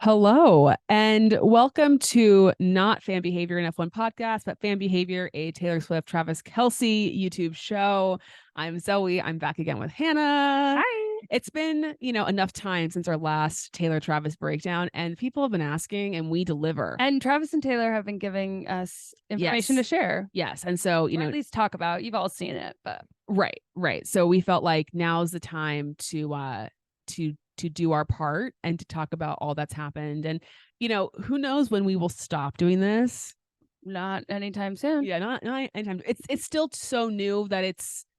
Hello, and welcome to not Fan Behavior, an F1 podcast, but Fan Behavior, a Taylor Swift, Travis Kelce YouTube show. I'm Zoe. I'm back again with Hannah. Hi. It's been, enough time since our last Taylor Travis breakdown, and people have been asking, and we deliver. And Travis and Taylor have been giving us information to share. Yes, and so, or at least talk about. You've all seen it, but right. So we felt like now's the time to do our part and to talk about all that's happened. And, who knows when we will stop doing this? Not anytime soon. Yeah, not anytime. It's still so new that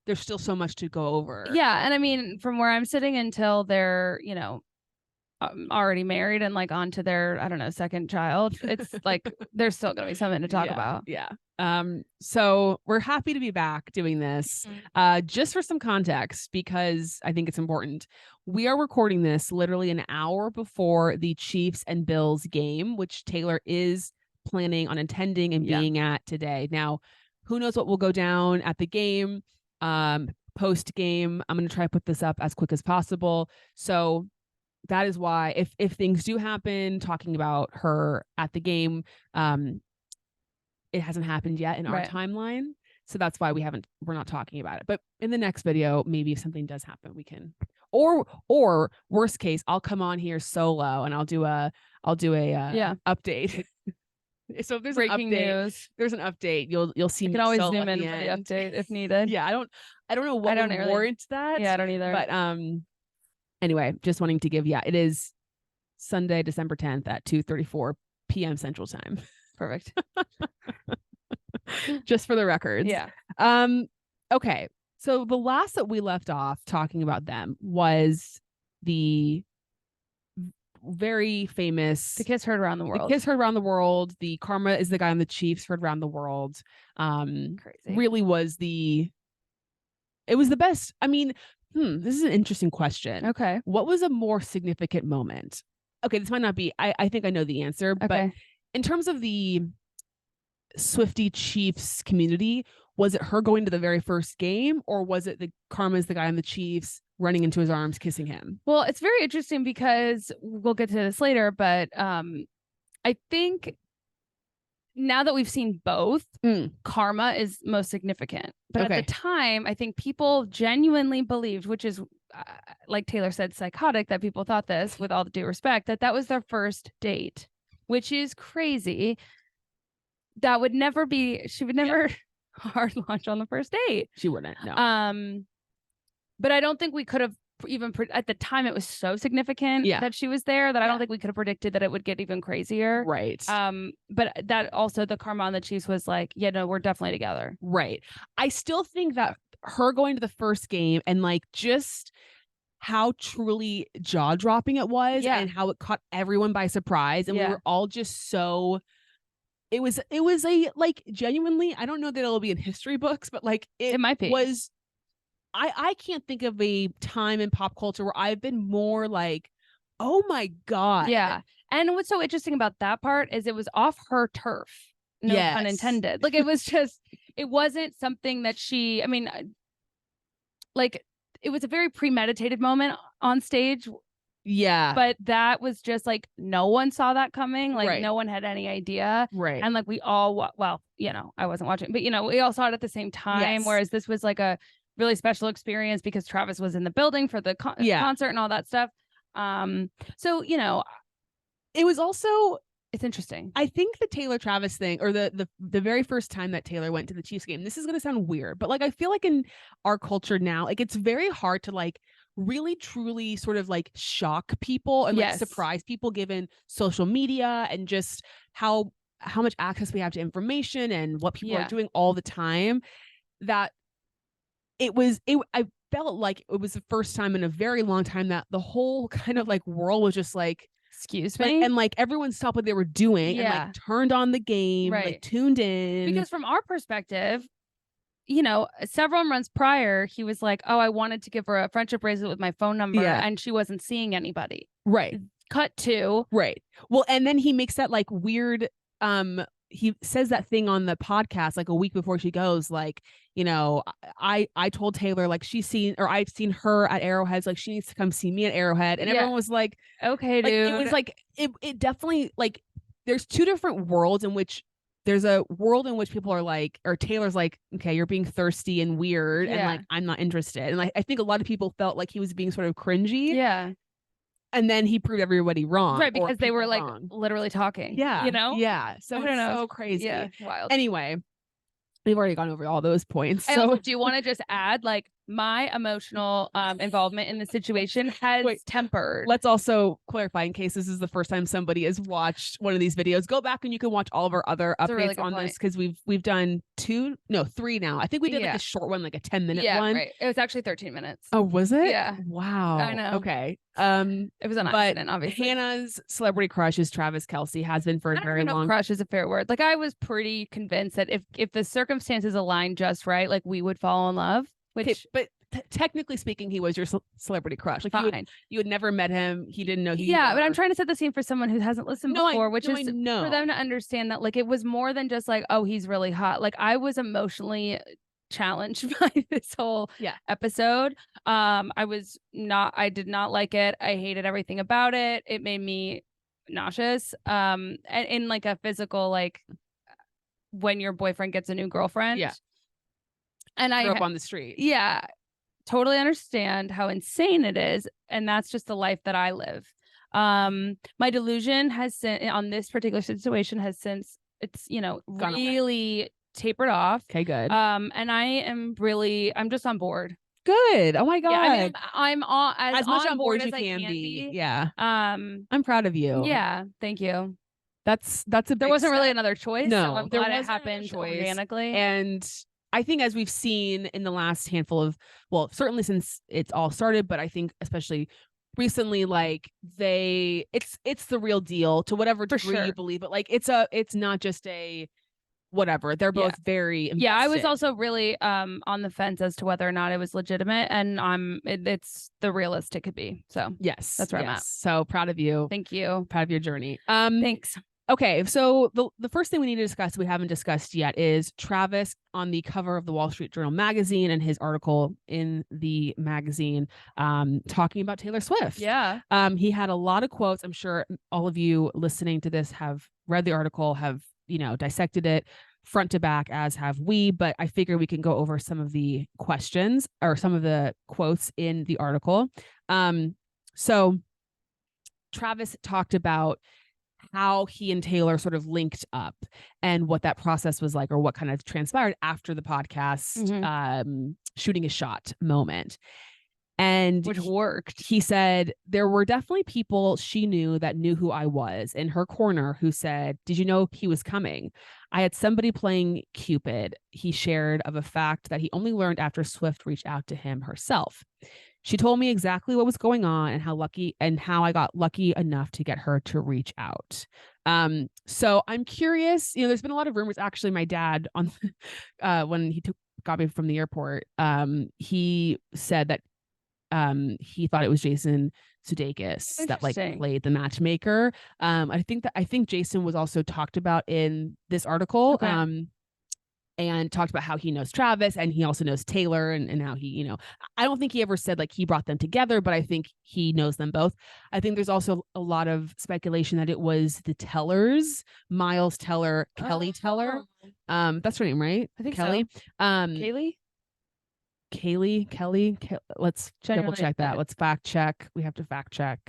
there's still so much to go over. Yeah. And I mean, from where I'm sitting until they're, already married and like on to their, I don't know, second child, it's like there's still going to be something to talk about. Yeah. So we're happy to be back doing this. Just for some context, because I think it's important. We are recording this literally an hour before the Chiefs and Bills game, which Taylor is planning on attending and being at today. Now, who knows what will go down at the game, post game. I'm going to try to put this up as quick as possible. So that is why if things do happen, talking about her at the game, it hasn't happened yet in our timeline. So that's why we're not talking about it. But in the next video, maybe if something does happen, we can, or worst case, I'll come on here solo and I'll do a update. So if there's breaking news, there's an update. You'll see. You can always zoom in for the update if needed. Yeah, I don't know what would warrant that. Yeah, I don't either. But anyway, just wanting to give. Yeah, it is Sunday, December 10th at 2:34 p.m. Central Time. Perfect. Just for the records. Yeah. Okay. So the last that we left off talking about them was the very famous The Kiss Heard Around the World. The Kiss Heard Around the World. The Karma is the Guy on the Chiefs Heard Around the World. Crazy. Really was it was the best. I mean, this is an interesting question. Okay. What was a more significant moment? Okay, this might not be, I think I know the answer, but in terms of the Swiftie Chiefs community, was it her going to the very first game, or was it the Karma's the Guy on the Chiefs running into his arms, kissing him? Well, it's very interesting because we'll get to this later, but I think now that we've seen both, Karma is most significant. But at the time, I think people genuinely believed, which is, like Taylor said, psychotic that people thought this, with all due respect, that was their first date, which is crazy. That would never be, she would never hard launch on the first date. She wouldn't, no. But I don't think we could have even, at the time, it was so significant that she was there that I don't think we could have predicted that it would get even crazier. Right. But that also, the Karma on the Chiefs was like, yeah, no, we're definitely together. Right. I still think that her going to the first game and like just how truly jaw-dropping it was and how it caught everyone by surprise. And we were all just so... It was a, like, genuinely, I don't know that it'll be in history books, but like it might be. Was... I can't think of a time in pop culture where I've been more like, oh my God. Yeah. And what's so interesting about that part is it was off her turf. No pun intended. Like, it was just, it wasn't something that she, I mean, like, it was a very premeditated moment on stage. Yeah. But that was just like, no one saw that coming. Like, no one had any idea. Right. And like, we all, well, I wasn't watching, but we all saw it at the same time. Whereas this was like a really special experience because Travis was in the building for the concert and all that stuff. So, it was also, it's interesting. I think the Taylor Travis thing, or the very first time that Taylor went to the Chiefs game, this is going to sound weird, but like, I feel like in our culture now, like, it's very hard to like really truly sort of like shock people and like surprise people, given social media and just how much access we have to information and what people are doing all the time, that I felt like it was the first time in a very long time that the whole kind of like world was just like, excuse me, and like everyone stopped what they were doing and like turned on the game, like tuned in. Because from our perspective, several months prior, he was like, oh, I wanted to give her a friendship bracelet with my phone number, and she wasn't seeing anybody. Right. Cut to. Right. Well, and then he makes that like weird he says that thing on the podcast like a week before she goes, like, you know, I told Taylor, like, I've seen her at Arrowhead, like she needs to come see me at Arrowhead. And everyone was like, okay, like, dude. it was like it definitely, like, there's two different worlds in which there's a world in which people are like, or Taylor's like, okay, you're being thirsty and weird and like I'm not interested. And I think a lot of people felt like he was being sort of cringy. Yeah. And then he proved everybody wrong. Right, because they were like literally talking. Yeah. You know? Yeah. So I don't know. So crazy. Yeah. Wild. Anyway, we've already gone over all those points. I So also do want to just add, like, my emotional involvement in the situation has tempered. Let's also clarify, in case this is the first time somebody has watched one of these videos, go back and you can watch all of our other updates on this, because we've done 3 now. I think we did like a short one, like a 10-minute one. Right. It was actually 13 minutes. Oh, was it? Yeah. Wow. I know. Okay. It was an accident, obviously. Hannah's celebrity crush is Travis Kelce, has been for a very long. Crush is a fair word. Like, I was pretty convinced that if the circumstances aligned just right, like, we would fall in love. Which, but technically speaking, he was your celebrity crush. Like, you had never met him. He didn't know. But I'm trying to set the scene for someone who hasn't listened before, which is for them to understand that, like, it was more than just like, oh, he's really hot. Like, I was emotionally challenged by this whole episode. I did not like it. I hated everything about it. It made me nauseous. And in like a physical, like, when your boyfriend gets a new girlfriend. Yeah. And I grew up on the street. Yeah. Totally understand how insane it is. And that's just the life that I live. My delusion on this particular situation has since it's, really tapered off. Okay, good. And I'm just on board. Good. Oh my God. Yeah, I mean, I'm as much on board as you I can be. Yeah. I'm proud of you. Yeah. Thank you. That's there wasn't really another choice. No, so I'm glad it happened organically. And I think, as we've seen in the last handful of, well, certainly since it's all started, but I think especially recently, like, it's the real deal to whatever degree you believe it. Like, it's not just a whatever. They're both very invested. I was also really on the fence as to whether or not it was legitimate, and it's the realest it could be. So yes, that's where I'm at. So proud of you. Thank you. Proud of your journey. Thanks. Okay, so the first thing we need to discuss, we haven't discussed yet, is Travis on the cover of the Wall Street Journal magazine and his article in the magazine talking about Taylor Swift. Yeah. He had a lot of quotes. I'm sure all of you listening to this have read the article, have, dissected it front to back, as have we, but I figure we can go over some of the questions or some of the quotes in the article. So Travis talked about how he and Taylor sort of linked up and what that process was like, or what kind of transpired after the podcast shooting a shot moment. And which worked. He said there were definitely people she knew that knew who I was in her corner who said, "Did you know he was coming?" I had somebody playing Cupid. He shared of a fact that he only learned after Swift reached out to him herself. She told me exactly what was going on and how I got lucky enough to get her to reach out. So I'm curious, there's been a lot of rumors. Actually, my dad when he got me from the airport, he said that he thought it was Jason Sudeikis that played the matchmaker. I think Jason was also talked about in this article. Okay. And talked about how he knows Travis and he also knows Taylor and how he, I don't think he ever said like he brought them together, but I think he knows them both. I think there's also a lot of speculation that it was the Tellers, Miles Teller, Kelly Teller. That's her name, right? I think Kelly. So. Kelly. Let's double check that. Let's fact check. We have to fact check.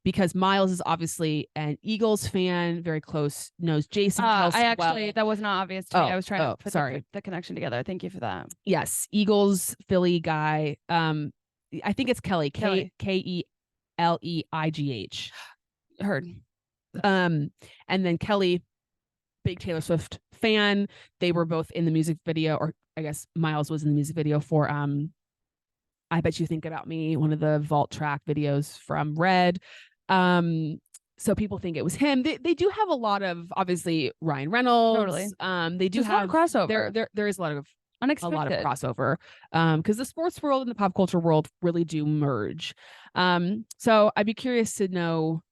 Because Miles is obviously an Eagles fan, very close, knows Jason Kelce. That was not obvious to me. I was trying to put the connection together. Thank you for that. Yes, Eagles, Philly guy. I think it's Kelly. Kelleigh. Heard. And then Kelly, big Taylor Swift fan. They were both in the music video, or I guess Miles was in the music video for I Bet You Think About Me, one of the vault track videos from Red. So people think it was him. They do have a lot of, obviously, Ryan Reynolds. Totally. They do have a lot of crossover. There is a lot of unexpected. A lot of crossover. Because the sports world and the pop culture world really do merge. So I'd be curious to know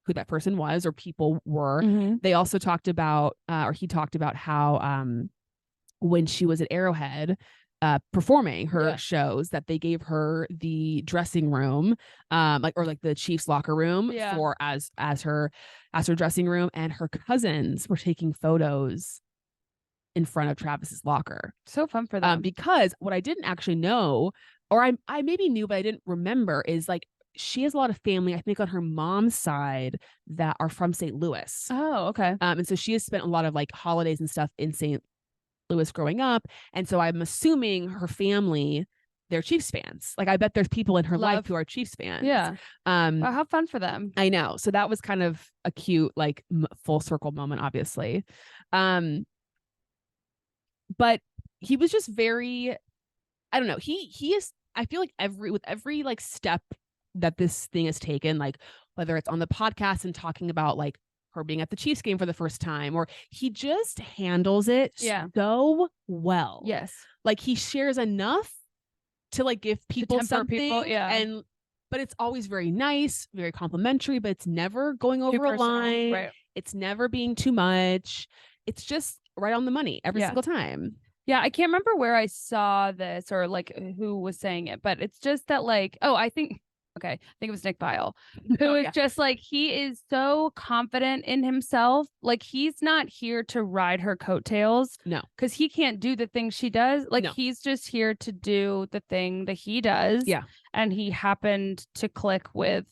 who that person was or people were. Mm-hmm. They also talked about, or he talked about how when she was at Arrowhead performing her shows, that they gave her the dressing room, like the Chiefs locker room for as her dressing room, and her cousins were taking photos in front of Travis's locker. So fun for them. Because what I didn't actually know, or I maybe knew but I didn't remember, is like she has a lot of family, I think, on her mom's side that are from St. Louis. Oh, okay. And so she has spent a lot of like holidays and stuff in St. Louis growing up. And so I'm assuming her family, they're Chiefs fans. Like I bet there's people in her life who are Chiefs fans. Yeah. Wow, how fun for them. I know. So that was kind of a cute, like full circle moment, obviously. But he was just very, I don't know. He is, I feel like with every like step that this thing has taken, like whether it's on the podcast and talking about like her being at the Chiefs game for the first time, or he just handles it so well. Yes. Like he shares enough to like give people something. But it's always very nice, very complimentary, but it's never going over a line. Right. It's never being too much. It's just right on the money every single time. Yeah, I can't remember where I saw this or like who was saying it, but it's just that like, I think it was Nick Bile, who is just like, he is so confident in himself. Like he's not here to ride her coattails. No. Because he can't do the thing she does. Like he's just here to do the thing that he does. Yeah. And he happened to click with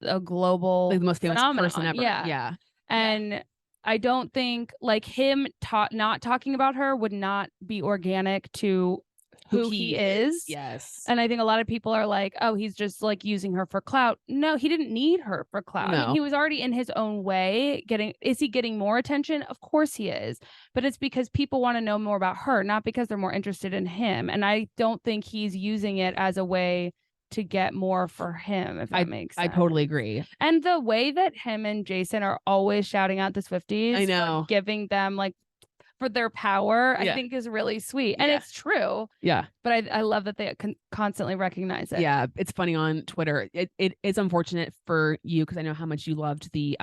a global, like the most famous phenomenon. person ever. Yeah. And I don't think like him not talking about her would not be organic to who he is. Yes. And I think a lot of people are like, oh, he's just like using her for clout. No, he didn't need her for clout. No. I mean, he was already in his own way is he getting more attention? Of course he is. But it's because people want to know more about her, not because they're more interested in him. And I don't think he's using it as a way to get more for him, if that makes sense. I totally agree. And the way that him and Jason are always shouting out the Swifties, I know, giving them like for their power, I think is really sweet. And it's true. Yeah. But I love that they constantly recognize it. Yeah. It's funny on Twitter. It is unfortunate for you because I know how much you loved the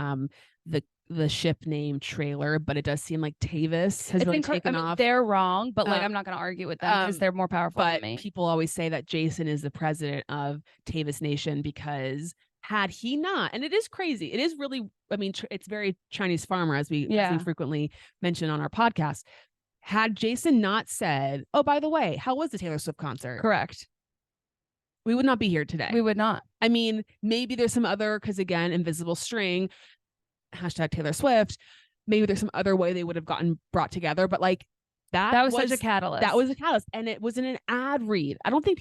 ship name trailer, but it does seem like Tavis has really taken off. They're wrong, but like I'm not going to argue with them because they're more powerful than me. People always say that Jason is the president of Tavis Nation because had he not, and it is crazy. It is really, I mean, it's very Chinese farmer, as we frequently mention on our podcast. Had Jason not said, oh, by the way, how was the Taylor Swift concert? Correct. We would not be here today. We would not. I mean, maybe there's some other, because again, invisible string, hashtag Taylor Swift, maybe there's some other way they would have gotten brought together, but like that was such a catalyst. That was a catalyst. And it was in an ad read. I don't think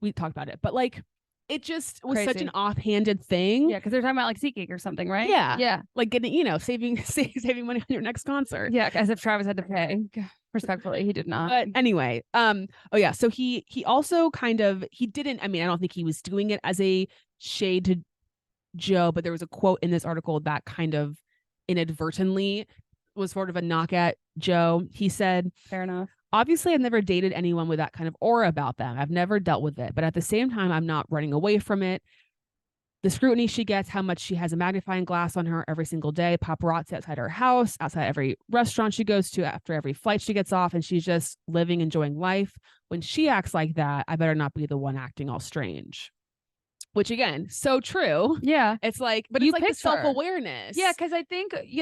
we talked about it, but like it just was such an offhanded thing. Yeah, because they're talking about like SeatGeek or something, right? Yeah. Yeah. Like getting, saving money on your next concert. Yeah, as if Travis had to pay. Respectfully, he did not. But anyway, so he also he didn't, I mean, I don't think he was doing it as a shade to Joe, but there was a quote in this article that kind of inadvertently was sort of a knock at Joe. He said, fair enough. Obviously, I've never dated anyone with that kind of aura about them. I've never dealt with it, but at the same time, I'm not running away from it. The scrutiny she gets, how much she has a magnifying glass on her every single day, paparazzi outside her house, outside every restaurant she goes to, after every flight she gets off, and she's just living, enjoying life. When she acts like that, I better not be the one acting all strange. Which again, so true. Yeah. It's like, but it's like the self-awareness. Yeah, because I think, and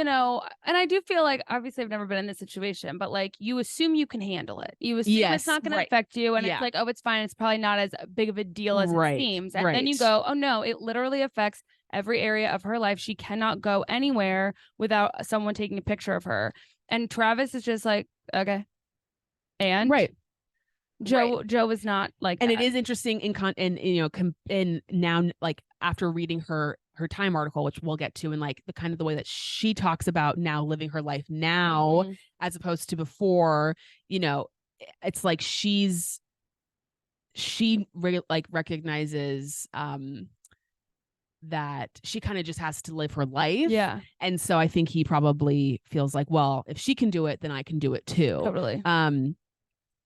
I do feel like, obviously I've never been in this situation, but like you assume you can handle it. You assume it's not going to affect you. And it's like, oh, it's fine. It's probably not as big of a deal as it seems. And then you go, oh no, it literally affects every area of her life. She cannot go anywhere without someone taking a picture of her. And Travis is just like, okay. And Joe is not like and that. It is interesting in now, like after reading her Time article, which we'll get to, and like the kind of the way that she talks about now living her life now as opposed to before, it's like she recognizes that she kind of just has to live her life. Yeah. And so I think he probably feels like, well, if she can do it, then I can do it too. Totally.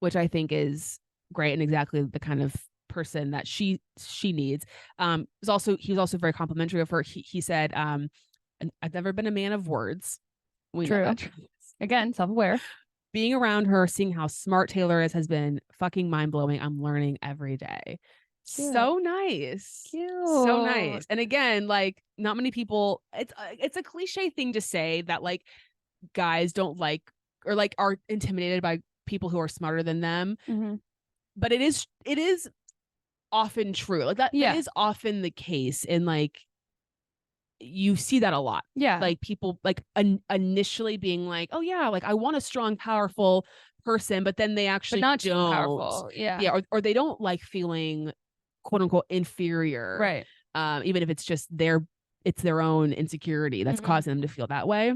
Which I think is great and exactly the kind of person that she needs. He was also very complimentary of her. He said, I've never been a man of words. We know that. Again, self-aware. Being around her, seeing how smart Taylor is, has been fucking mind-blowing. I'm learning every day. Cute. So nice. Cute. So nice. And again, like, not many people, it's a cliche thing to say that like guys don't like or like are intimidated by people who are smarter than them. Mm-hmm. But it is often true. Like that is often the case. And like, you see that a lot. Yeah. Like people like initially being like, oh yeah, like I want a strong, powerful person, but then they actually not don't. too powerful. Yeah. Yeah. Or they don't like feeling quote unquote inferior. Right. Even if it's just it's their own insecurity that's causing them to feel that way.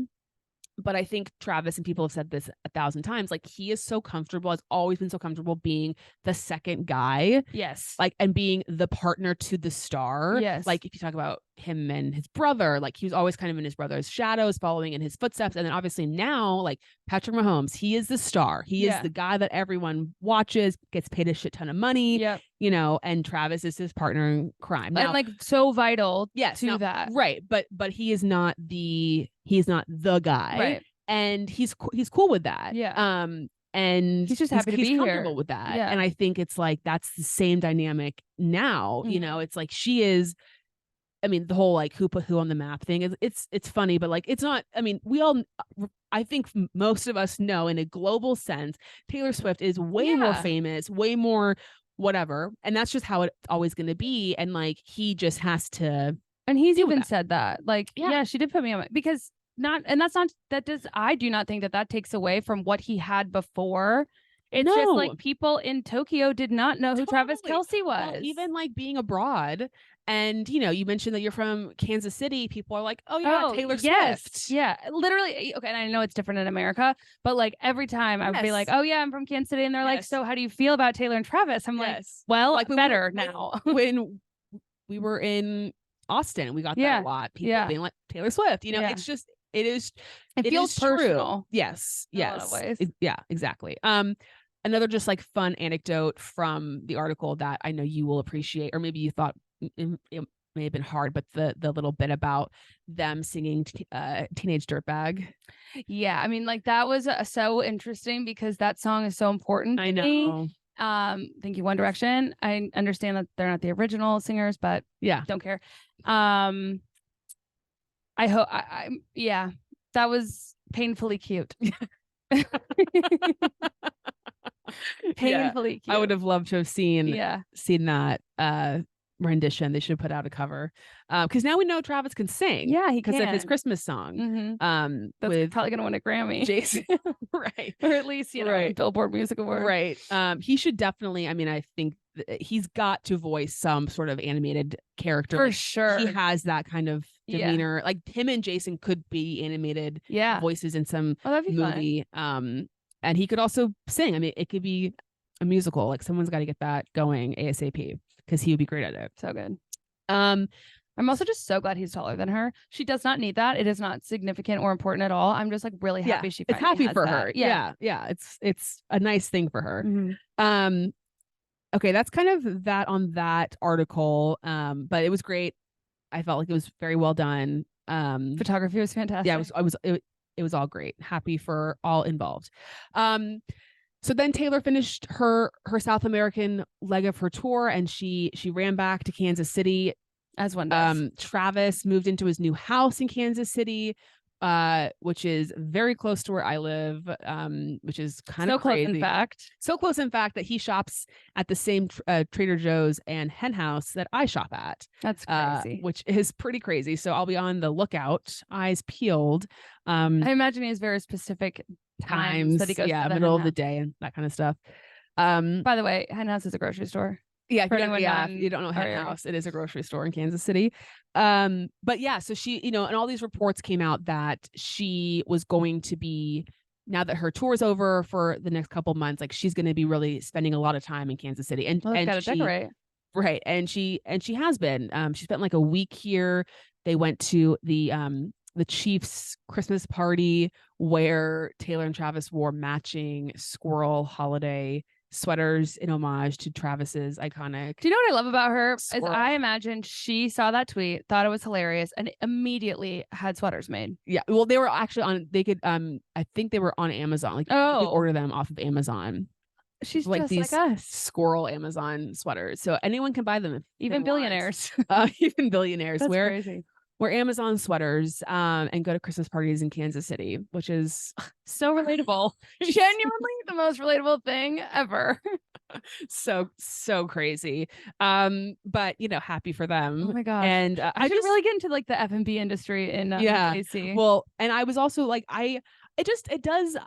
But I think Travis, and people have said this 1,000 times, like he is so comfortable, has always been so comfortable being the second guy. Yes. Like, and being the partner to the star. Yes. Like if you talk about him and his brother, like he was always kind of in his brother's shadows, following in his footsteps. And then obviously now, like Patrick Mahomes, he is the star. He is the guy that everyone watches, gets paid a shit ton of money. Yep. You know, and Travis is his partner in crime. Now, and like so vital to that. Right. But he is not the guy. Right. And he's cool with that. Yeah. And he's just happy to be comfortable here with that. Yeah. And I think it's like that's the same dynamic now. You know, it's like she is. I mean, the whole like who put who on the map thing is it's funny, but like it's not. I mean, I think most of us know in a global sense, Taylor Swift is way more famous, way more whatever, and that's just how it's always going to be. And like he just has to. And he's even said that, like, yeah, she did put me on my, because. I do not think that takes away from what he had before. It's just like people in Tokyo did not know who Travis Kelce was. Well, even like being abroad, and you know, you mentioned that you're from Kansas City. People are like, oh yeah, Taylor Swift. Yeah, literally. Okay, and I know it's different in America, but like every time I would be like, oh yeah, I'm from Kansas City, and they're like, so how do you feel about Taylor and Travis? I'm like, well, like better now. When we were in Austin, we got that a lot. People being like Taylor Swift. You know, it's just. It feels personal. True. Yes. In a lot of ways. Yeah, exactly. Another just like fun anecdote from the article that I know you will appreciate, or maybe you thought it may have been hard, but the little bit about them singing Teenage Dirtbag. Yeah. I mean, like that was so interesting because that song is so important. I know. Me. Thank you, One Direction. I understand that they're not the original singers, but don't care. I hope that was painfully cute. Painfully cute. I would have loved to have seen that rendition. They should have put out a cover. Because now we know Travis can sing. Yeah, he can. Because of his Christmas song. That's probably gonna win a Grammy. Jason. Right. Or at least, Billboard Music Award. Right. He should definitely, I mean, I think he's got to voice some sort of animated character. For sure. He has that kind of demeanor. Like him and Jason could be animated voices in some movie. Fun. And he could also sing. I mean, it could be a musical. Like someone's got to get that going ASAP because he would be great at it. So good. I'm also just so glad he's taller than her. She does not need that. It is not significant or important at all. I'm just like really happy she finally happy for that. her. Yeah. It's a nice thing for her. Mm-hmm. Okay, that's kind of that on that article. But it was great. I felt like it was very well done. Photography was fantastic. Yeah, it was all great. Happy for all involved. So then Taylor finished her South American leg of her tour, and she ran back to Kansas City. As one does. Travis moved into his new house in Kansas City, which is very close to where I live, which is kind of crazy. So close, in fact, that he shops at the same Trader Joe's and Hen House that I shop at. That's crazy. Which is pretty crazy. So I'll be on the lookout, eyes peeled. I imagine he has very specific times that he goes to the middle of the day and that kind of stuff. By the way, Hen House is a grocery store. Yeah, if you don't know Hen House, it is a grocery store in Kansas City. But yeah, so she, and all these reports came out that she was going to be, now that her tour is over for the next couple months, like she's going to be really spending a lot of time in Kansas City. And gotta decorate. Right. And she has been. She spent like a week here. They went to the Chiefs Christmas party where Taylor and Travis wore matching squirrel holiday sweaters in homage to Travis's iconic. Do you know what I love about her? Squirrel. Is I imagine she saw that tweet, thought it was hilarious, and immediately had sweaters made. Yeah. Well, they were actually on, they could, I think they were on Amazon. Like, you could order them off of Amazon. She's like just these like us. squirrel Amazon sweaters. So anyone can buy them. Even billionaires. Even billionaires. That's crazy. Wear Amazon sweaters and go to Christmas parties in Kansas City, which is so relatable. Genuinely the most relatable thing ever. so crazy. But happy for them. Oh my gosh. And I should really get into like the F&B industry in KC. Well, and I was also like, it does.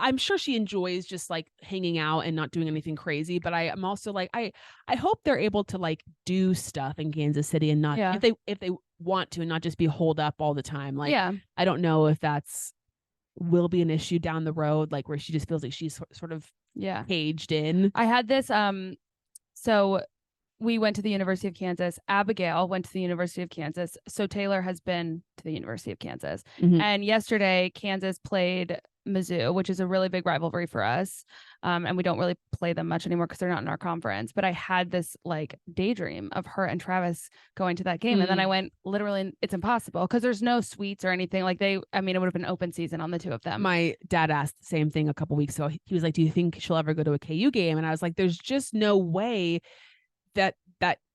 I'm sure she enjoys just like hanging out and not doing anything crazy, but I'm also like, I hope they're able to like do stuff in Kansas City and not if they want to and not just be holed up all the time. Like, I don't know if that's will be an issue down the road, like where she just feels like she's sort of caged in. I had this, so we went to the University of Kansas. Abigail went to the University of Kansas. So Taylor has been to the University of Kansas. Mm-hmm. And yesterday, Kansas played Mizzou, which is a really big rivalry for us. And we don't really play them much anymore because they're not in our conference. But I had this like daydream of her and Travis going to that game. Mm-hmm. And then I went, literally, it's impossible because there's no suites or anything. Like it would have been open season on the two of them. My dad asked the same thing a couple weeks ago. He was like, do you think she'll ever go to a KU game? And I was like, there's just no way that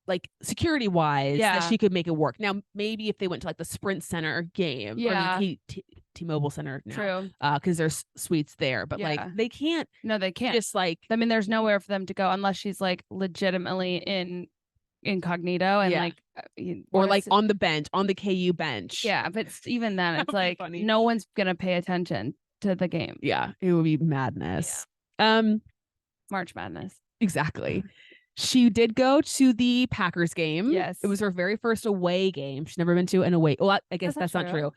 like security wise that she could make it work. Now maybe if they went to like the Sprint Center game or the T-Mobile Center now, true, because there's suites there, but like they can't. No, they can't. Just like there's nowhere for them to go unless she's like legitimately in incognito and like or like on the bench, on the KU bench. Yeah, but even then it's like no one's gonna pay attention to the game. Yeah, it would be madness. March Madness. Exactly. She did go to the Packers game. Yes. It was her very first away game. She's never been to an away. Well, I guess that's not true.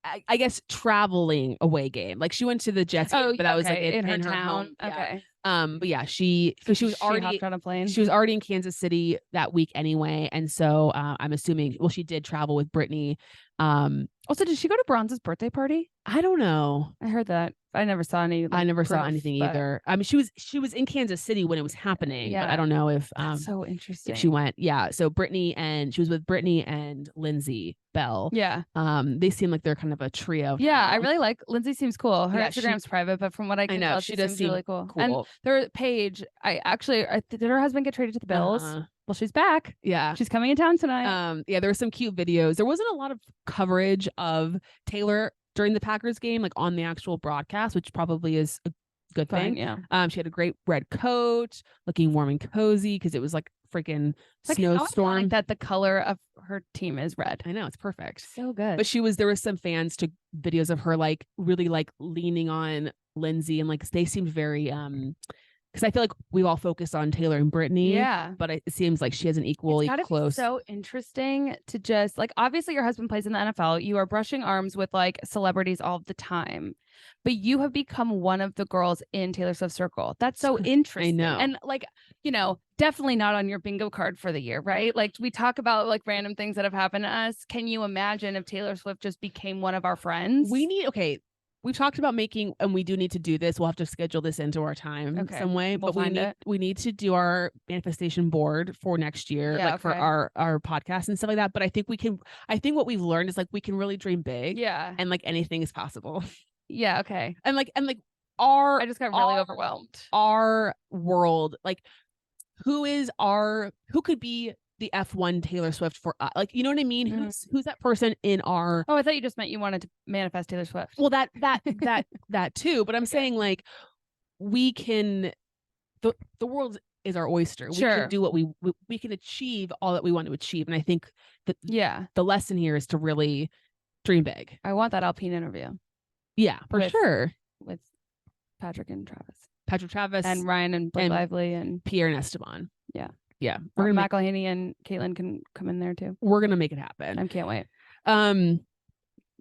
I guess traveling away game. Like she went to the Jets game, but that was like in her town. Okay. But yeah, she was already hopped on a plane. She was already in Kansas City that week anyway. And so I'm assuming, well, she did travel with Brittany. Also, did she go to Bronze's birthday party? I don't know. I heard that. I never saw any. I never saw anything either. I mean, she was in Kansas City when it was happening, but I don't know if that's so interesting. If she went. Yeah. So she was with Brittany and Lindsay Bell. Yeah. They seem like they're kind of a trio. Yeah, I really like Lindsay. Seems cool. Her Instagram's private, but from what I can tell, she does seem really cool. Cool. And their Paige, did her husband get traded to the Bills? Well, she's back. Yeah. She's coming in town tonight. There were some cute videos. There wasn't a lot of coverage of Taylor during the Packers game, like on the actual broadcast, which probably is a good thing. Yeah. She had a great red coat, looking warm and cozy because it was like freaking snowstorm. Like that the color of her team is red. I know, it's perfect. So good. But there was some fans to videos of her like really like leaning on Lindsay and like they seemed very because I feel like we've all focused on Taylor and Brittany. Yeah. But it seems like she has an equally close. Be so interesting to just like, obviously your husband plays in the NFL. You are brushing arms with like celebrities all the time, but you have become one of the girls in Taylor Swift's circle. That's so interesting. I know. And like, definitely not on your bingo card for the year, right? Like we talk about like random things that have happened to us. Can you imagine if Taylor Swift just became one of our friends? We've talked about making, and we do need to do this. We'll have to schedule this into our time some way, but we need to do our manifestation board for next year, for our podcast and stuff like that. But I think what we've learned is like, we can really dream big. Yeah. And like anything is possible. Yeah. Okay. And like I just got really overwhelmed. Our world, like who could be the F1 Taylor Swift for us? Like, you know what I mean? Mm-hmm. Who's that person in our... Oh, I thought you just meant you wanted to manifest Taylor Swift. Well, that too. But I'm saying like we can... The world is our oyster. Sure. We can do what we can achieve all that we want to achieve. And I think that the lesson here is to really dream big. I want that Alpine interview. Yeah, for sure. With Patrick and Travis. Patrick Travis. And Ryan and Blake Lively and Pierre and Esteban. Yeah. Yeah. McElhaney and Caitlin can come in there too. We're going to make it happen. I can't wait.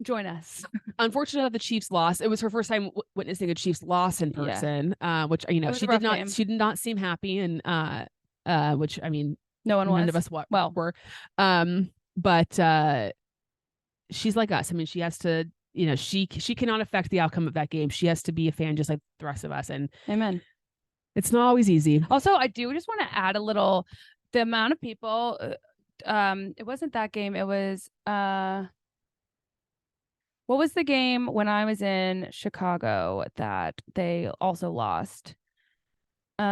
Join us. Unfortunately, the Chiefs lost. It was her first time witnessing a Chiefs loss in person, which, she did not seem happy. And, which, I mean, none of us were. But she's like us. I mean, she has to, she cannot affect the outcome of that game. She has to be a fan just like the rest of us. And amen. It's not always easy. Also, I do just want to add a little, the amount of people, it wasn't that game. It was, what was the game when I was in Chicago that they also lost? It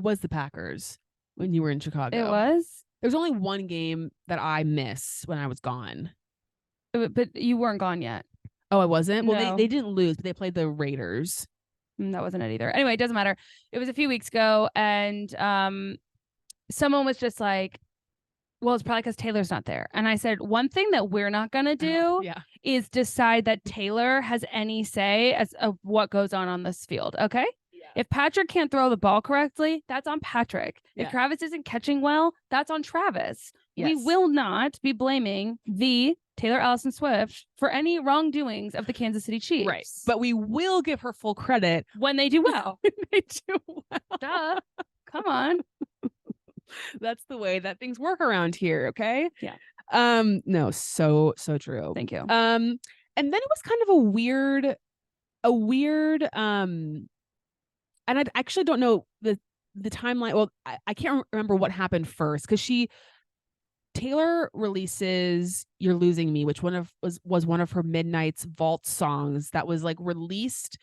was the Packers when you were in Chicago. It was? There's only one game that I miss when I was gone. But you weren't gone yet. Oh, I wasn't? Well, No. they didn't lose, but they played the Raiders. That wasn't it either. Anyway, it doesn't matter. It was a few weeks ago, and someone was just like, well, it's probably because Taylor's not there. And I said, one thing that we're not going to do is decide that Taylor has any say as of what goes on this field. Okay. Yeah. If Patrick can't throw the ball correctly, that's on Patrick. If Travis isn't catching well, that's on Travis. Yes. We will not be blaming the Taylor Allison Swift for any wrongdoings of the Kansas City Chiefs. Right. But we will give her full credit when they do well. They do well. Duh. Come on. That's the way that things work around here. Okay. Yeah. No, so true. Thank you. And then it was kind of a weird, and I actually don't know the timeline. Well, I can't remember what happened first, because Taylor releases "You're Losing Me," which was one of her Midnight's vault songs that was like released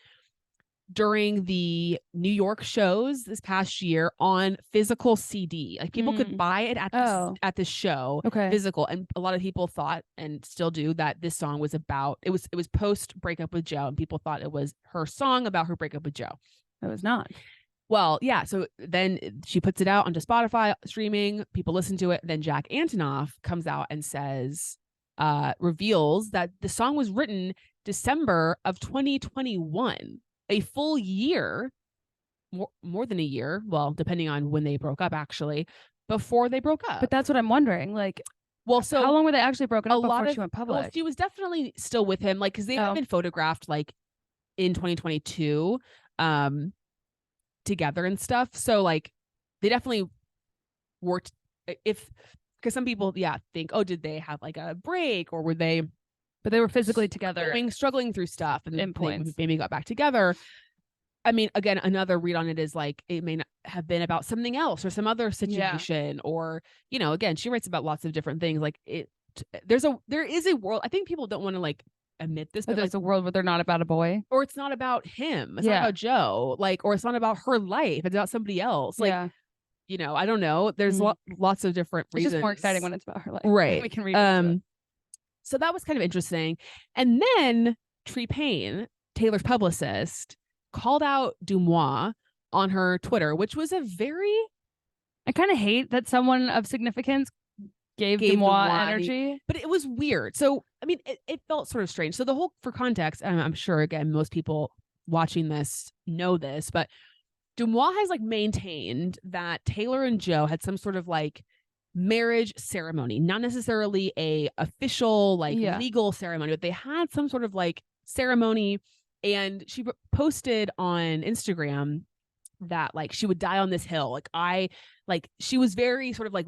during the New York shows this past year on physical CD. Like people could buy it at the show, physical, and a lot of people thought, and still do, that this song was about it was post breakup with Joe, and people thought it was her song about her breakup with Joe. It was not. Well, yeah. So then she puts it out onto Spotify streaming. People listen to it. Then Jack Antonoff comes out and says, reveals that the song was written December of 2021, a full year, more than a year. Well, depending on when they broke up, actually, before they broke up. But that's what I'm wondering. Like, well, so how long were they actually broken up before she went public? Well, she was definitely still with him, like, because they have been photographed like in 2022. Together and stuff. So like they definitely worked, because some people think, oh, did they have like a break, or were they, but they were physically together, struggling through stuff, and then maybe got back together. I mean, again, another read on it is like it may not have been about something else or some other situation, or again, she writes about lots of different things. Like there is a world. I think people don't want to like admit this, but there's a world where they're not about a boy, or it's not about him, it's not about Joe, like, or it's not about her life, it's about somebody else, like I don't know, there's lots of different reasons. It's just more exciting when it's about her life, right? We can read so that was kind of interesting. And then Tree Payne, Taylor's publicist, called out Dumois on her Twitter, which was I kind of hate that someone of significance gave Dumois energy, but it was weird. So I mean, it felt sort of strange. So the whole, for context, and I'm sure again most people watching this know this, but Dumois has like maintained that Taylor and Joe had some sort of like marriage ceremony, not necessarily a official like legal ceremony, but they had some sort of like ceremony. And she posted on Instagram that like she would die on this hill. Like she was very sort of like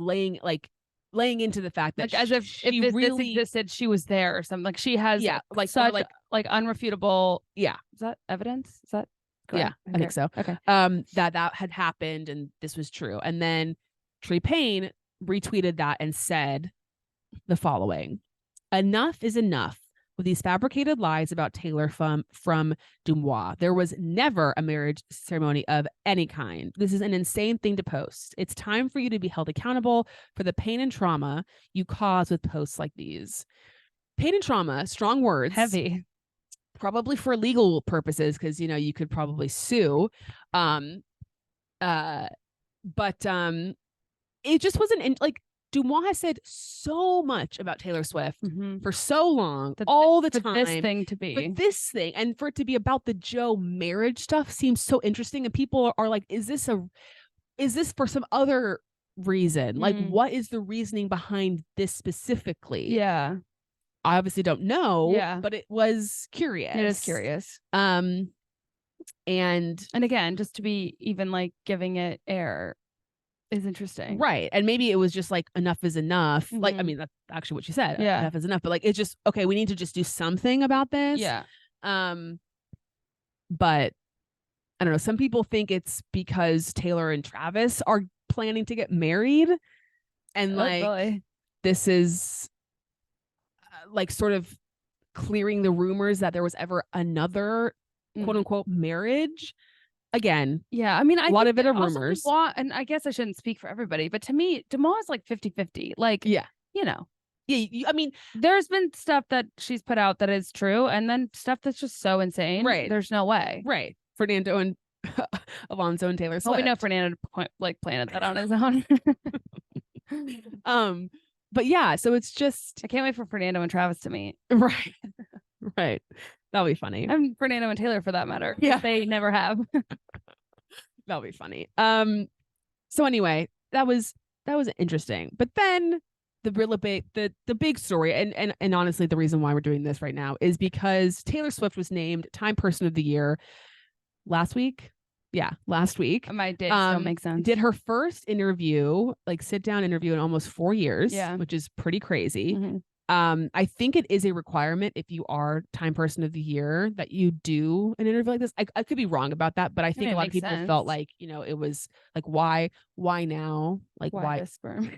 laying into the fact that, like, as if this existed, she was there or something. Like she has such like unrefutable. Yeah. Is that evidence? Is that correct? Yeah, okay. I think so. Okay. That had happened and this was true. And then Tree Payne retweeted that and said the following: "Enough is enough with these fabricated lies about Taylor from Dumois. There was never a marriage ceremony of any kind. This is an insane thing to post. It's time for you to be held accountable for the pain and trauma you cause with posts like these." Pain and trauma, strong words. Heavy. Probably for legal purposes, because you could probably sue. But it just wasn't like Dumois has said so much about Taylor Swift for so long, all the time. This thing to be. But this thing, and for it to be about the Joe marriage stuff, seems so interesting. And people are like, is this for some other reason? Like, what is the reasoning behind this specifically? Yeah. I obviously don't know, but it was curious. It is curious. And again, just to be even like giving it air is interesting. Right. And maybe it was just like enough is enough. Like, I mean, that's actually what she said. Yeah. Enough is enough. But like, it's just, okay, we need to just do something about this. Yeah. But I don't know. Some people think it's because Taylor and Travis are planning to get married. And this is like sort of clearing the rumors that there was ever another quote unquote marriage. Again, yeah, I mean, a lot of it are rumors. And I guess I shouldn't speak for everybody, but to me, DeuxMoi is like 50-50. Like, yeah, you know. Yeah, I mean, there's been stuff that she's put out that is true, and then stuff that's just so insane. Right. There's no way. Right. Fernando and Alonso and Taylor Swift. Well, we know Fernando planted that on his own. But yeah, so it's just I can't wait for Fernando and Travis to meet. Right. Right. That'll be funny. And Fernando and Taylor for that matter. Yeah. They never have. That'll be funny. So anyway, that was interesting. But then the big story, and honestly, the reason why we're doing this right now is because Taylor Swift was named Time Person of the Year last week. Yeah, last week. My dates don't make sense. Did her first interview, like sit down interview in almost 4 years, which is pretty crazy. I think it is a requirement if you are Time Person of the Year that you do an interview like this. I could be wrong about that, but I think a lot of people felt like, it was like, why now? Like why the sperm?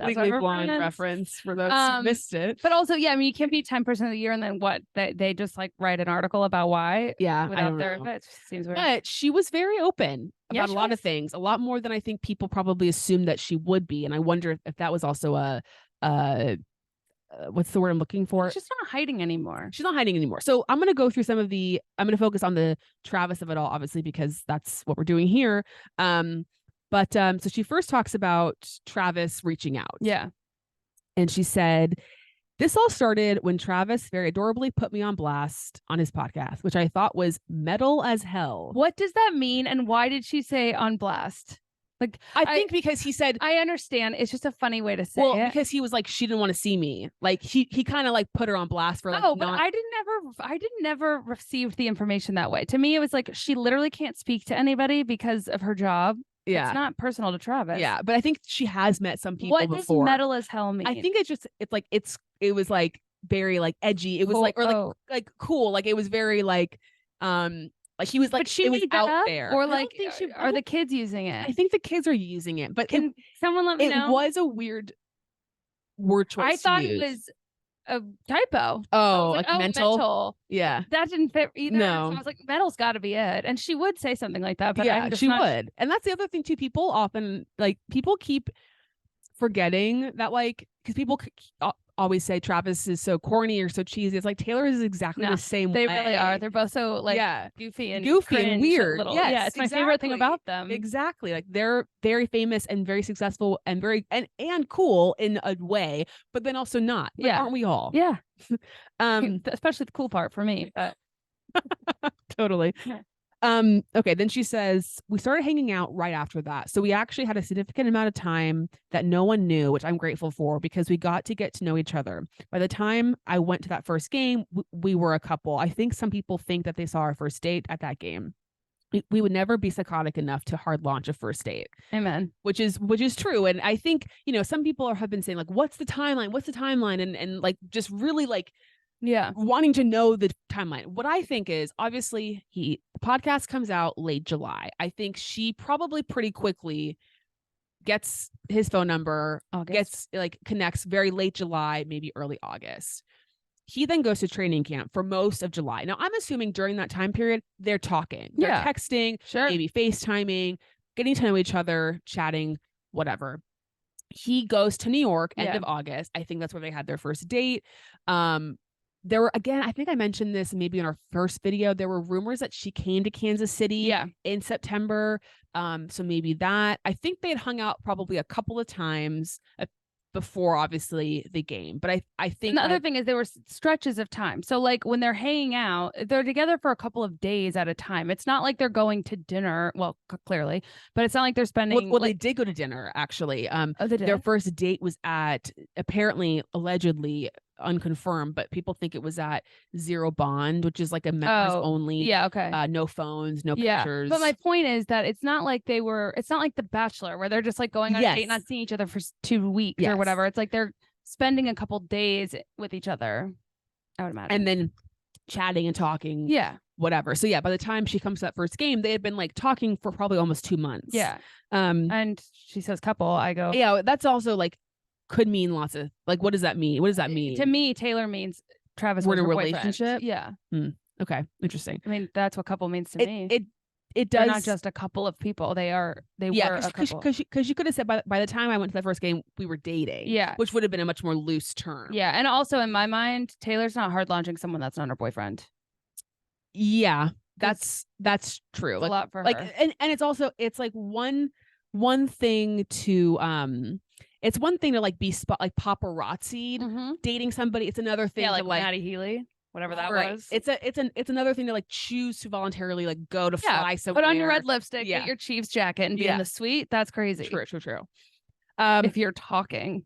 Legally Blonde reference for those who missed it. But also, yeah, I mean, you can't be Time Person of the Year and then what? They just like write an article about why. Yeah, without it seems weird. But she was very open about a lot of things, a lot more than I think people probably assumed that she would be. And I wonder if that was also what's the word I'm looking for? She's not hiding anymore. She's not hiding anymore. So I'm going to go through I'm going to focus on the Travis of it all, obviously, because that's what we're doing here. But so she first talks about Travis reaching out. Yeah. And she said, this all started when Travis very adorably put me on blast on his podcast, which I thought was metal as hell. What does that mean? And why did she say on blast? Like, I think because he said, I understand. It's just a funny way to say it. Because he was like, she didn't want to see me. Like he kind of like put her on blast for like, but I never received the information that way. To me, it was like, she literally can't speak to anybody because of her job. Yeah. It's not personal to Travis. Yeah. But I think she has met some people before. What does metal as hell mean? I think it was like very like edgy. It was like cool. Like it was very like he was like, but she it was out up? there. Or like, are the kids using it? I think the kids are using it, but can someone let me know? It was a weird word choice. I thought it was a typo. Oh, like mental. Yeah, that didn't fit either. No, so I was like, metal's got to be it, and she would say something like that. But yeah, she would, and that's the other thing too. People often people keep forgetting that because people always say Travis is so corny or so cheesy. It's like Taylor is exactly the same they way. Really are. They're both so goofy and weird. Yes, yeah, it's my favorite thing about them. Exactly. Like they're very famous and very successful and very and cool in a way, but then also not. Like, aren't we all? Yeah. Especially the cool part for me. But totally. Yeah. Okay, then she says, we started hanging out right after that. So we actually had a significant amount of time that no one knew, which I'm grateful for because we got to get to know each other. By the time I went to that first game, we were a couple. I think some people think that they saw our first date at that game. We would never be psychotic enough to hard launch a first date. Amen. Which is true. And I think, some people have been saying like, what's the timeline? What's the timeline? And like, just really wanting to know the timeline. What I think is obviously the podcast comes out late July. I think she probably pretty quickly gets his phone number, connects very late July, maybe early August. He then goes to training camp for most of July. Now I'm assuming during that time period, they're talking, they're texting, maybe FaceTiming, getting to know each other, chatting, whatever. He goes to New York end of August. I think that's where they had their first date. There were, again, I think I mentioned this maybe in our first video, there were rumors that she came to Kansas City in September. So maybe that. I think they had hung out probably a couple of times before, obviously, the game. But I think and the other thing is there were stretches of time. So like when they're hanging out, they're together for a couple of days at a time. It's not like they're going to dinner. Well, clearly, but it's not like they're spending. Well, they did go to dinner, actually. Their first date was at, apparently, allegedly, unconfirmed, but people think it was at Zero Bond, which is like a members only. Yeah, okay. No phones, no pictures. But my point is that it's not like it's not like The Bachelor where they're just like going on a date, not seeing each other for 2 weeks or whatever. It's like they're spending a couple days with each other, I would imagine. And then chatting and talking. Yeah. Whatever. So yeah, by the time she comes to that first game, they had been like talking for probably almost 2 months. Yeah. And she says couple. I go, yeah, that's also like could mean lots of like, what does that mean? What does that mean? To me, Taylor means Travis was in a her relationship. Boyfriend. Yeah. Okay. Interesting. I mean, that's what couple means to me. It does. They're not just a couple of people. They were a couple. Because you could have said by the time I went to that first game, we were dating. Yeah. Which would have been a much more loose term. Yeah. And also in my mind, Taylor's not hard launching someone that's not her boyfriend. Yeah. That's true. Like, a lot for like her. and it's also it's like one thing to it's one thing to like be like paparazzi dating somebody. It's another thing like to like Maddie Healy, whatever that was. It's another thing to like choose to voluntarily like go to fly somewhere. Put on your red lipstick, get your Chiefs jacket, and be in the suite. That's crazy. True. If you're talking.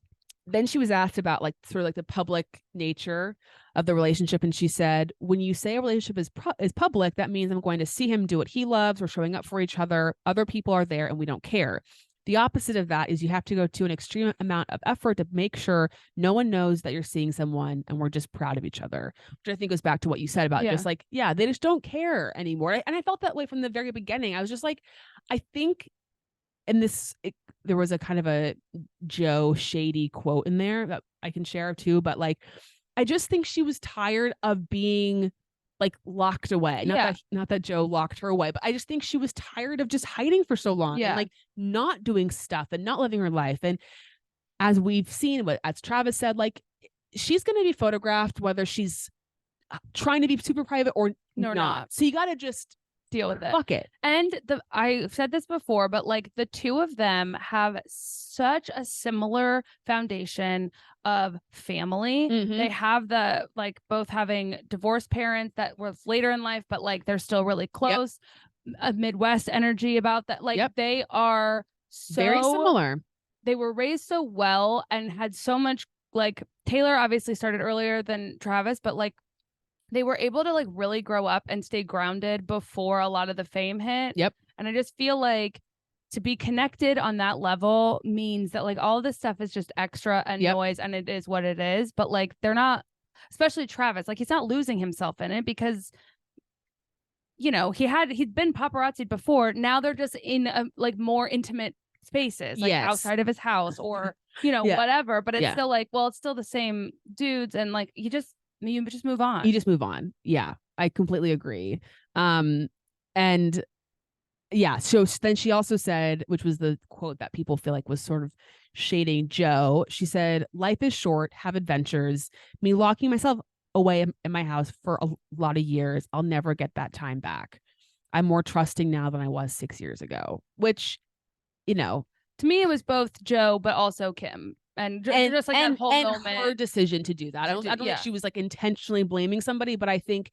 Then she was asked about like sort of like the public nature of the relationship, and she said, when you say a relationship is public, that means I'm going to see him do what he loves. We're showing up for each other. Other people are there and we don't care. The opposite of that is you have to go to an extreme amount of effort to make sure no one knows that you're seeing someone and we're just proud of each other, which I think goes back to what you said about just like, they just don't care anymore. And I felt that way from the very beginning. I was just like, I think there was a kind of a Joe shady quote in there that I can share too, but like, I just think she was tired of being like locked away. Not that Joe locked her away, but I just think she was tired of just hiding for so long and like not doing stuff and not living her life. And as we've seen, as Travis said, like she's going to be photographed, whether she's trying to be super private or not. So you got to just deal with it. Fuck it. And I've said this before, but like the two of them have such a similar foundation of family. They have the like both having divorced parents that was later in life, but like they're still really close. A Midwest energy about that. Like they are so very similar. They were raised so well and had so much like Taylor obviously started earlier than Travis, but like they were able to like really grow up and stay grounded before a lot of the fame hit. And I just feel like to be connected on that level means that like all this stuff is just extra and noise, and it is what it is. But like they're not, especially Travis, like he's not losing himself in it because, you know, he'd been paparazzi'd before. Now they're just in like more intimate spaces, like outside of his house or, you know, whatever. But it's still like, well, it's still the same dudes. And like, you just move on. You just move on. Yeah, I completely agree. And yeah, so then she also said, which was the quote that people feel like was sort of shading Joe. She said, life is short, have adventures. Me locking myself away in my house for a lot of years, I'll never get that time back. I'm more trusting now than I was 6 years ago, which, you know, to me, it was both Joe, but also Kim. And just like that whole moment. Her decision to do that. I don't think she was like intentionally blaming somebody, but I think,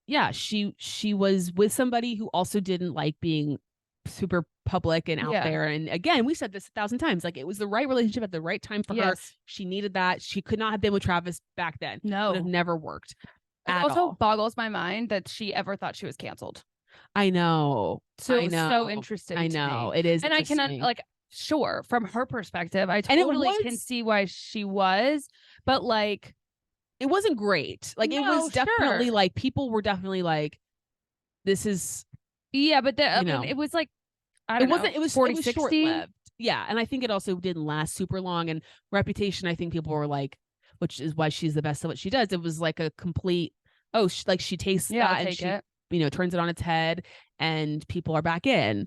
yeah, she was with somebody who also didn't like being super public and out there. And again, we said this 1,000 times, like it was the right relationship at the right time for her. She needed that. She could not have been with Travis back then. No, it would have never worked. It also boggles my mind that she ever thought she was canceled. I know. So interesting. I know it is. And I cannot like, sure, from her perspective, I totally can see why she was, but like it wasn't great. Like it was definitely like people were definitely like, this is but I mean, it was like it was 40, 60. Yeah, and I think it also didn't last super long. And Reputation, I think people were like, which is why she's the best at what she does. It was like a complete she tastes that and she turns it on its head, and people are back in.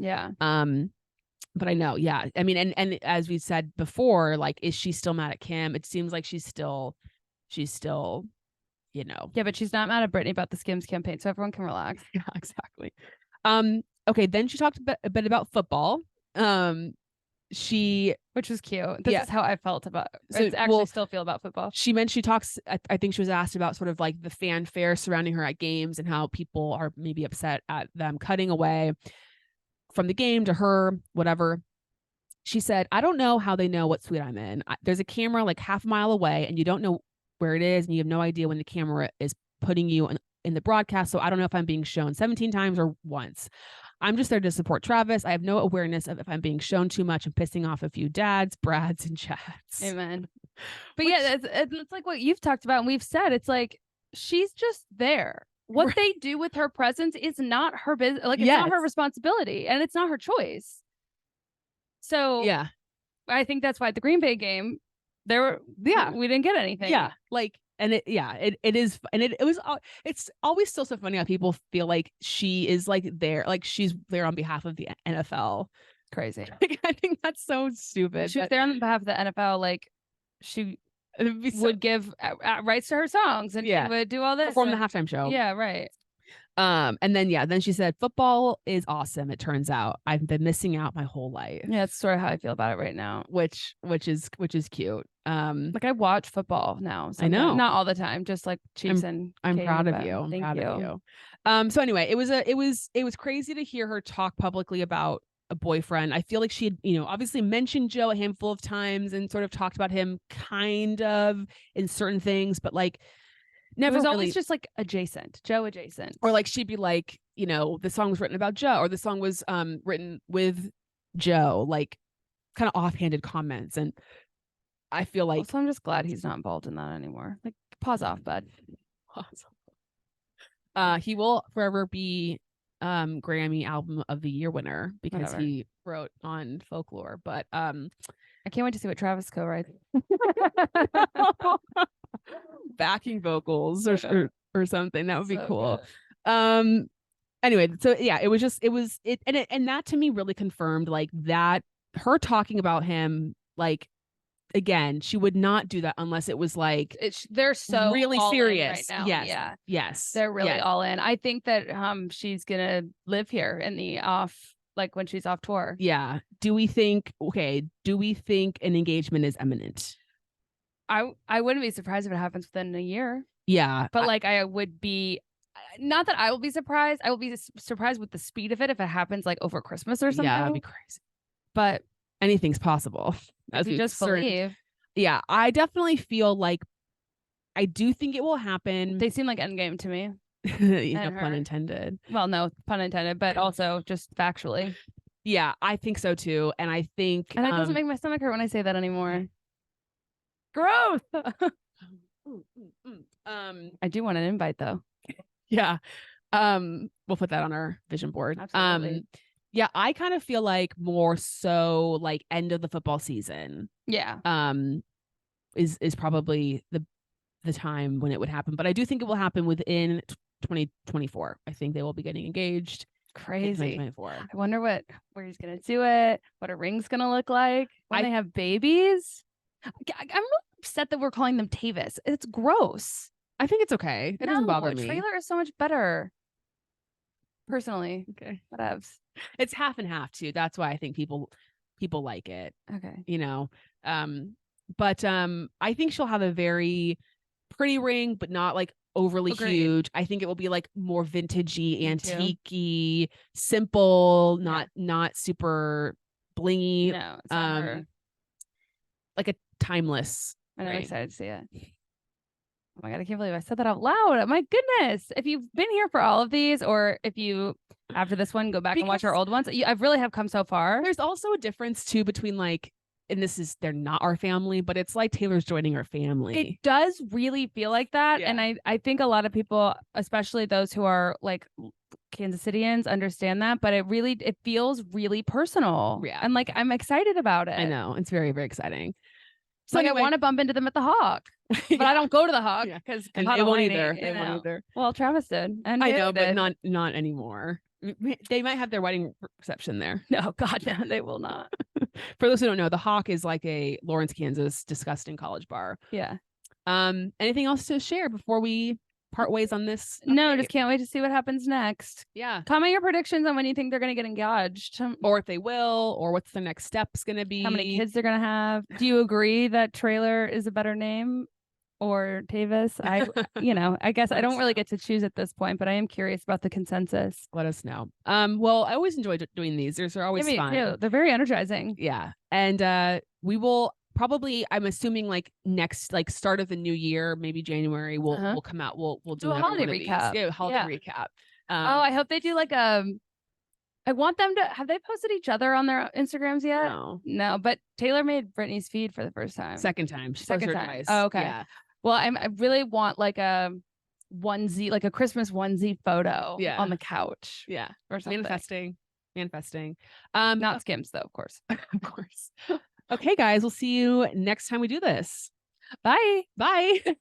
But I know, I mean, and as we said before, like, is she still mad at Kim? It seems like she's still, Yeah, but she's not mad at Brittany about the Skims campaign, so everyone can relax. Yeah, exactly. Okay, then she talked a bit about football. Which was cute. This is how I felt about still feel about football. She talks, I think she was asked about sort of like the fanfare surrounding her at games and how people are maybe upset at them cutting away from the game to her, whatever. She said, I don't know how they know what suite I'm in. There's a camera like half a mile away and you don't know where it is, and you have no idea when the camera is putting you in the broadcast. So I don't know if I'm being shown 17 times or once. I'm just there to support Travis. I have no awareness of if I'm being shown too much and pissing off a few dads, Brads, and Chads. Amen. But it's like what you've talked about and we've said. It's like she's just there. What they do with her presence is not her business. Like, it's Yes. not her responsibility, and it's not her choice. So Yeah. I think that's why at the Green Bay game, we didn't get anything. Yeah. Like, and it is, and it was, it's always still so funny how people feel like she is like there, like she's there on behalf of the NFL. Crazy. Like, I think that's so stupid. She was there on behalf of the NFL. Like, she would give rights to her songs and would do all this. Perform the halftime show. Yeah, right. And then she said, football is awesome. It turns out I've been missing out my whole life. Yeah, it's sort of how I feel about it right now. Which is cute. Like, I watch football now. I know, not all the time, just like Chiefs and I'm Katie, proud of you. I'm proud of you. So anyway, it was crazy to hear her talk publicly about a boyfriend. I feel like she had, obviously mentioned Joe a handful of times and sort of talked about him kind of in certain things, but like never was really, always just like Joe adjacent. Or like she'd be like, the song was written about Joe, or the song was written with Joe, like kind of offhanded comments. And I feel like also, I'm just glad he's not involved in that anymore. Like, pause off, bud. He will forever be Grammy Album of the Year winner because he wrote on Folklore. But I can't wait to see what Travis co-writes. Backing vocals or something. That would be cool. Good. Anyway, so yeah, and that to me really confirmed like that her talking about him, like, again, she would not do that unless it was like they're so really serious right now. Yes. Yeah. Yes. They're really all in. I think that she's gonna live here in the off, like when she's off tour. Yeah. Do we think an engagement is imminent? I wouldn't be surprised if it happens within a year. Yeah. But like I would be, not that I will be surprised. I will be surprised with the speed of it if it happens like over Christmas or something. Yeah, that'd be crazy. But anything's possible. As we just believe. Yeah, I definitely feel like I do think it will happen. They seem like Endgame to me. No pun intended. Well, no pun intended, but also just factually. Yeah, I think so too. And I think that doesn't make my stomach hurt when I say that anymore. Growth. I do want an invite though. Yeah. We'll put that on our vision board. Absolutely. Yeah, I kind of feel like more so like end of the football season. Yeah. Is probably the time when it would happen. But I do think it will happen within 2024. I think they will be getting engaged. Crazy. 2024. I wonder where he's gonna do it, what a ring's gonna look like when they have babies. I'm really upset that we're calling them Tavis. It's gross. I think it's okay. It doesn't bother me. Trailer is so much better. Personally. Okay. Whatevs. It's half and half too. That's why I think people like it. Okay. But I think she'll have a very pretty ring, but not like overly huge. I think it will be like more vintagey, antique-y, simple, not super blingy. No, it's not her. Like a timeless. I'm excited to see it. Oh my God, I can't believe I said that out loud. My goodness. If you've been here for all of these, or if you, after this one, go back and watch our old ones, I really have come so far. There's also a difference too between like, and they're not our family, but it's like Taylor's joining our family. It does really feel like that. Yeah. And I think a lot of people, especially those who are like Kansas Cityans, understand that, but it feels really personal. Yeah. And like, I'm excited about it. I know. It's very, very exciting. So like, anyway, I want to bump into them at the Hawk, but I don't go to the Hawk because it won't either. It won't either. Well, Travis did, and I know, but not anymore. They might have their wedding reception there. No, God, no, they will not. For those who don't know, the Hawk is like a Lawrence, Kansas disgusting college bar. Yeah. Anything else to share before we part ways on this? No, just can't wait to see what happens next. Yeah. Comment your predictions on when you think they're going to get engaged, or if they will, or what's the next steps going to be. How many kids they're going to have. Do you agree that Trailer is a better name? Or Tavis? I guess I don't really get to choose at this point, but I am curious about the consensus. Let us know. Well, I always enjoy doing these. They're always fun. Too. They're very energizing. Yeah. And we will probably, I'm assuming like next, like start of the new year, maybe January, we'll come out. We'll do a holiday recap. Yeah, holiday recap. I hope they do like I want them to, have they posted each other on their Instagrams yet? No, but Taylor made Britney's feed for the first time. Second time. She Second posted time. twice. Oh, okay. Yeah. Well, I really want like a onesie, like a Christmas onesie photo on the couch. Yeah. Or something. Manifesting. Not Skims though, of course. Of course. Okay, guys, we'll see you next time we do this. Bye. Bye.